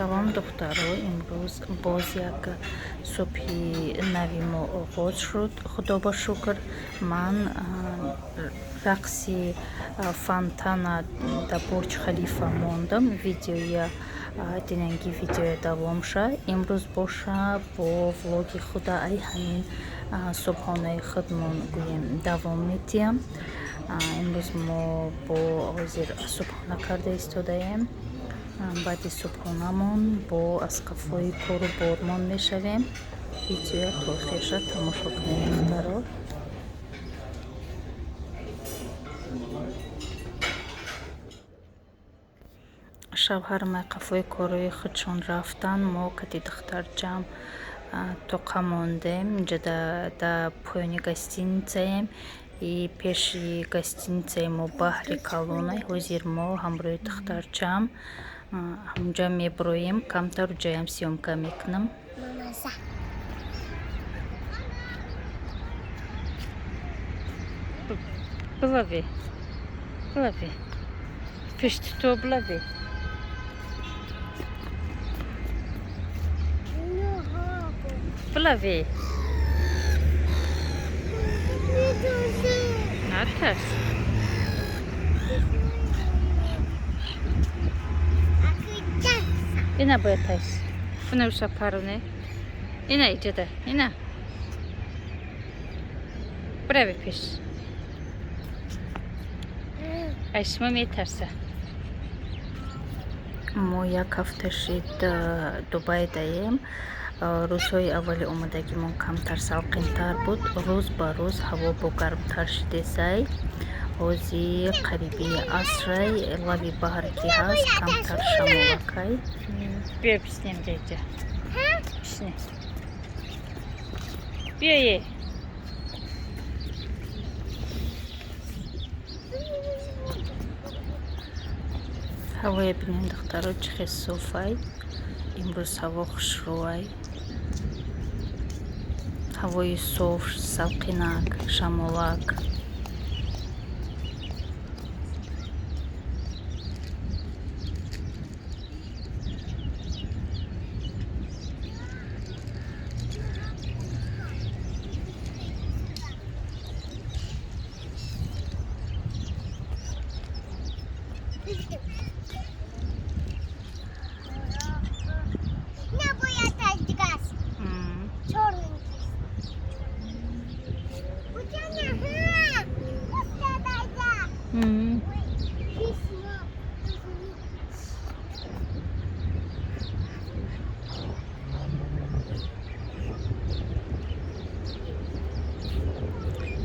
салом духтаро, имрӯз боз як субҳи нави мо оғоз шуд. Худо ба шукр, ман рақси фонтана дар бурҷ халифа мондам. Видеоя динанги видеоя давом ша. Имрӯз боша бо влоги худа ай ҳамин субҳонаи худмон гӯем давом медиҳам. Имрӯз мо бо ҳозир субҳона карда истодаем. баъди субҳонамон бо асқафҳои пору бормон мешавем. видеоя то охирша тамошо кунед духтаро. шавҳар қафои корои худшон рафтан. Мо кати духтар ҷамъ тоқа мондем. Инҷа да поёни гостиницаем. И пеши гостиницаи мо баҳри Калона. Ҳозир мо ҳамроҳи духтар ҷамъ ҳамҷа меброем. Камтару ҷаям сёмка мекунам. Блави. Пешти то блави. Блави. Натас. Ина боятайс. Буна уша паруне. Ина иҷада. Ина. Брави пеш. Айшма метарса. Мо як ҳафта шид Дубай даем. Рӯзҳои аввали омадагимон камтар салқинтар буд. Рӯз ба рӯз ҳаво бо гармтар шидесай. ҳозир қариби асрай. Лави баҳр ки ҳаст камтар шамолакай. Биё писнем ҷаҷа. Писне. Биёе. ҳавои бинем духтаро чӣ хел софай. Имрӯз ҳаво хушрӯай. ҳавои соф, салқинак, шамолак.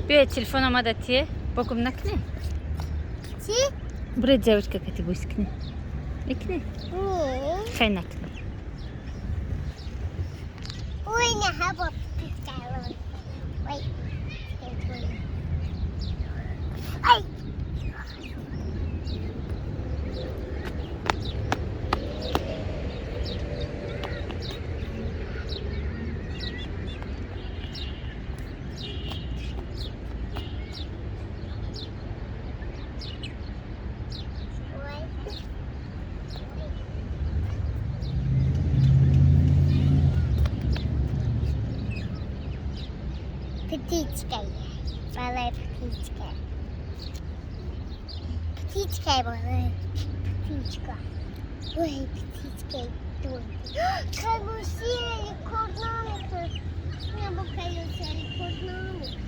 Биё телефон омада тие. Богум накне. Чи? Бура девочка кати бускне. Икне. Хай накне. Ой, не хабо пикало. Ой. Ай. Птичка. Малая птичка. Птичка малая. Птичка. Ой, птичка. Карусели, корнамика. Я бы карусели, корнамика.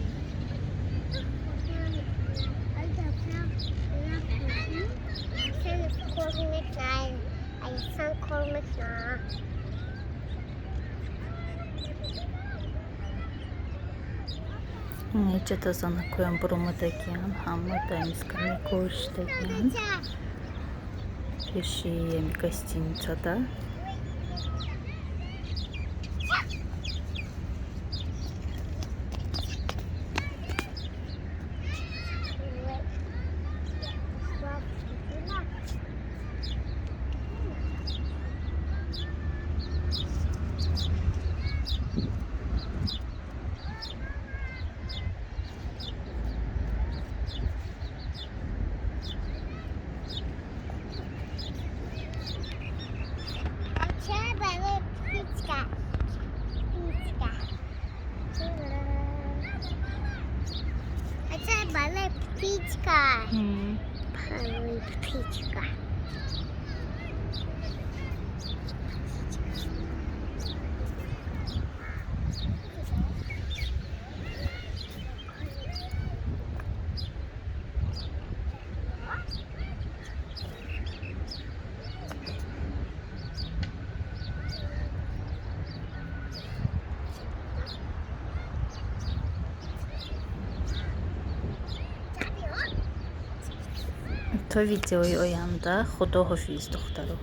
А я сам кормика. Нече таза накоям бурумадагиам, ҳама да мискани коштагиам. Пеши гостиницада. تا ویدیوی آینده خداحافظ دخترو.